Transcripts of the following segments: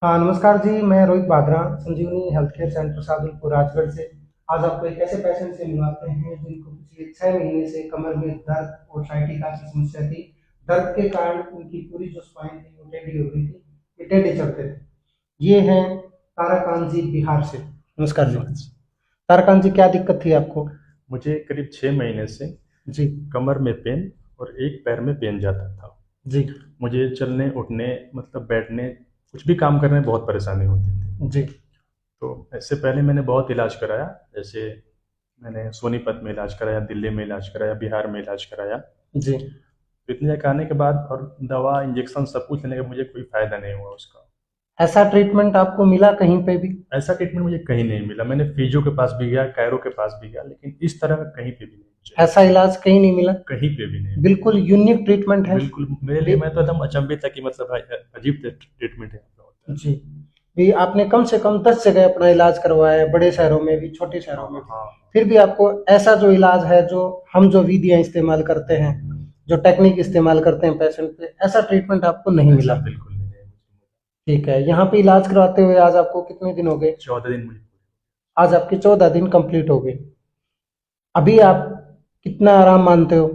हाँ, नमस्कार जी। मैं Rohit Bagra, Sanjeevani health care centre Sadulpur Rajgarh से। आज आपको एक ऐसे पेशेंट से मिलवाते हैं जिनको पिछले 6 महीने से कमर में दर्द और साइटिका की समस्या थी। दर्द के कारण उनकी पूरी जो स्पाइन थी वो टेढ़ी हो गई थी, ये टेढ़े चलते थे। ये हैं ताराकांत जी, बिहार से। नमस्कार जी। ताराकांत जी, क्या दिक्कत थी आपको? मुझे करीब 6 महीने से जी। कमर में पेन और एक पैर में पेन जाता था। जी। मुझे चलने उठने मतलब बैठने कुछ भी काम करने में बहुत परेशानी होती थी। जी। तो इससे पहले मैंने बहुत इलाज कराया। जैसे मैंने सोनीपत में इलाज कराया, दिल्ली में इलाज कराया, बिहार में इलाज कराया। जी। तो इतने जगह आने के बाद और दवा इंजेक्शन सब कुछ लेने का मुझे कोई फायदा नहीं हुआ उसका। ऐसा ट्रीटमेंट आपको मिला कहीं पे भी? ऐसा ट्रीटमेंट मुझे कहीं नहीं मिला। मैंने फिजियो के पास भी गया, कायरो के पास भी गया, लेकिन इस तरह का कहीं पे भी नहीं मुझे। ऐसा इलाज कहीं नहीं मिला? कहीं पे भी नहीं मिला। बिल्कुल यूनिक ट्रीटमेंट है। बिल्कुल मेरे लिए, मैं तो एकदम अचंभित था कि मतलब अजीब ट्रीटमेंट यहाँ पे होता है। जी। भी आपने कम से कम 10 जगह अपना इलाज करवाया है, बड़े शहरों में भी, छोटे हाँ शहरों में भी। हाँ। फिर भी आपको ऐसा जो इलाज है, जो हम जो विधियाँ इस्तेमाल करते हैं, जो टेक्निक इस्तेमाल करते हैं पेशेंट पे, ऐसा ट्रीटमेंट आपको नहीं ऐसा मिला। बिल्कुल भी नहीं है मुझे। ठीक है। यहाँ पे इलाज करवाते हुए आज आपको कितने दिन हो गए? 14 दिन मुझे। आज आपके 14 दिन कंप्लीट हो गए। अभी आप कितना आराम मानते हो?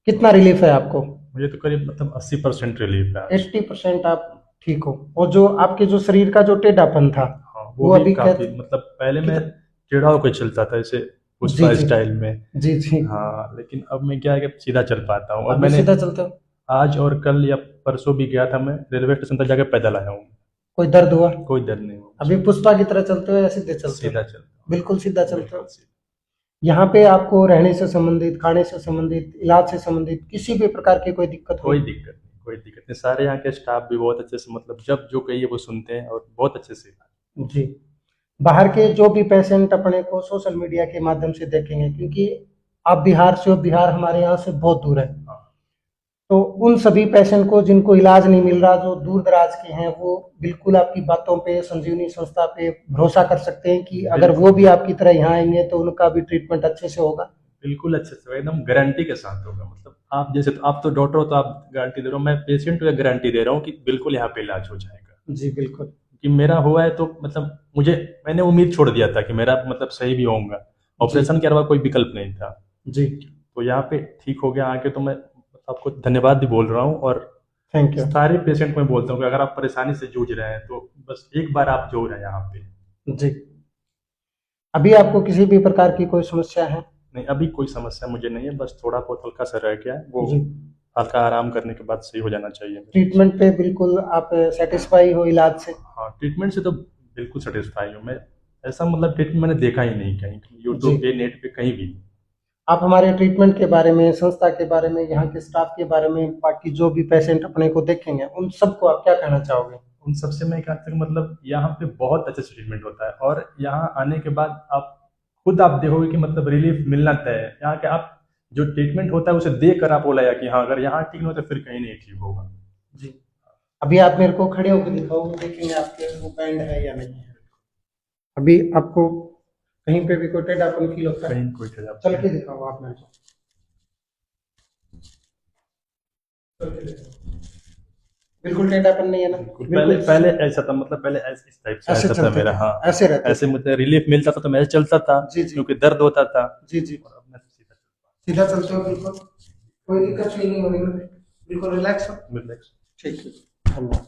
कितना रिलीफ है आपको? मुझे तो करीब मतलब 80% रिलीफ है आज। 80% आप ठीक हो। और जो आपके जो शरीर का जो टेढ़ापन था, हाँ, वो वो भी अभी काफी मतलब पहले मैं कित टेढ़ा होकर चलता था ऐसे जी, पुष्पा जी। स्टाइल में। जी, जी। हाँ, लेकिन अब मैं क्या है कि सीधा चल पाता हूँ। और अभी मैंने सीधा चलते हो? आज और कल या परसों भी गया था, मैं रेलवे स्टेशन तक जाके पैदल आया हूँ। कोई दर्द हुआ? कोई दर्द नहीं हुआ अभी मुझे। पुष्पा की तरह चलते हो या सीधे चलते हो? सीधा चलता बिल्कुल सीधा हूँ, चलते बिल्कुल हो। सीधा। यहाँ पे आपको रहने से संबंधित, खाने से संबंधित, इलाज से संबंधित किसी भी प्रकार की कोई दिक्कत हुई? कोई दिक्कत नहीं, कोई दिक्कत नहीं। सारे यहाँ के स्टाफ भी बहुत अच्छे से मतलब जब जो कहिए वो सुनते हैं और बहुत अच्छे से। जी। बाहर के जो भी पेशेंट अपने को सोशल मीडिया के माध्यम से देखेंगे, क्योंकि आप बिहार से हो, बिहार हमारे यहाँ से बहुत दूर है। हाँ, तो उन सभी पेशेंट को जिनको इलाज नहीं मिल रहा, जो दूर दराज के हैं, वो बिल्कुल आपकी बातों पे, संजीवनी संस्था पे भरोसा कर सकते हैं कि अगर वो बिल्कुल भी आपकी तरह यहाँ आएंगे तो उनका भी ट्रीटमेंट अच्छे से होगा। बिल्कुल अच्छे से एकदम गारंटी के साथ होगा। मतलब आप जैसे तो आप तो डॉक्टर हो तो आप गारंटी दे रहे हो, मैं पेशेंट को गारंटी दे रहा हूँ कि बिल्कुल यहाँ पे इलाज हो जाएगा। जी, बिल्कुल। कि मेरा हुआ है तो मतलब मुझे, मैंने उम्मीद छोड़ दिया था कि मेरा मतलब सही भी होऊंगा। जी। ऑपरेशन के अलावा कोई विकल्प नहीं था। जी। तो यहाँ पे ठीक हो गया आके, तो मैं आपको धन्यवाद भी बोल रहा हूँ। और थैंक यू। सारे पेशेंट को मैं बोलता हूँ कि अगर आप परेशानी से जूझ रहे हैं तो बस एक बार आप जो रहे हैं यहाँ पे। जी। अभी आपको किसी भी प्रकार की कोई समस्या है? नहीं, अभी कोई समस्या मुझे नहीं है, बस थोड़ा बहुत हल्का सा रह गया है वो। जी। हल्का आराम करने के बाद सही हो जाना चाहिए मेरा। ट्रीटमेंट पे बिल्कुल आप सेटिस्फाई हो इलाज से? हाँ, ट्रीटमेंट से तो बिल्कुल सेटिस्फाई हूँ मैं। ऐसा मतलब ट्रीटमेंट मैंने देखा ही नहीं कहीं, जी। यूट्यूब पे, नेट पे, कहीं भी नहीं। आप हमारे ट्रीटमेंट के बारे में, संस्था के बारे में, यहाँ के स्टाफ के बारे में, बाकी जो भी पेशेंट अपने को देखेंगे, उन सबको आप क्या कहना चाहोगे? उन सबसे मैं कहता हूँ मतलब यहाँ पे बहुत अच्छे से ट्रीटमेंट होता है। और यहाँ आने के बाद आप खुद आप देखोगे कि मतलब रिलीफ मिलना तय है। यहाँ के आप जो ट्रीटमेंट होता है उसे देख कर आप बोला कि हाँ, अगर यहाँ ठीक नहीं होता फिर कहीं नहीं ठीक होगा। जी। अभी आप मेरे को खड़े होकर दिखाओ, देखेंगे आपके वो बैंड है या नहीं है। अभी आपको कहीं पे भी कोई टेढ़ापन फील होता है? कहीं कोई खराब चल नहीं। के दिखाओ आप मेरे को। चल के दिखाओ। बिल्कुल टेढ़ापन नहीं है ना? बिल्कुल पहले बिल्कुल पहले ऐसा था, मतलब पहले इस टाइप से ऐसे ऐसा था चलते मेरा। थे, हाँ, ऐसे रहते ऐसे थे। मुझे रिलीफ मिलता था तो मैं ऐसे चलता था जी, जी। क्योंकि दर्द होता था। जी, जी। और अब मैं सीधा सीधा चलते हो बिल्कुल? कोई दिक्कत फील नहीं हो रही ना? बिल्कुल रिलैक्स हो? चलता हूँ। ठीक है। धन्यवाद।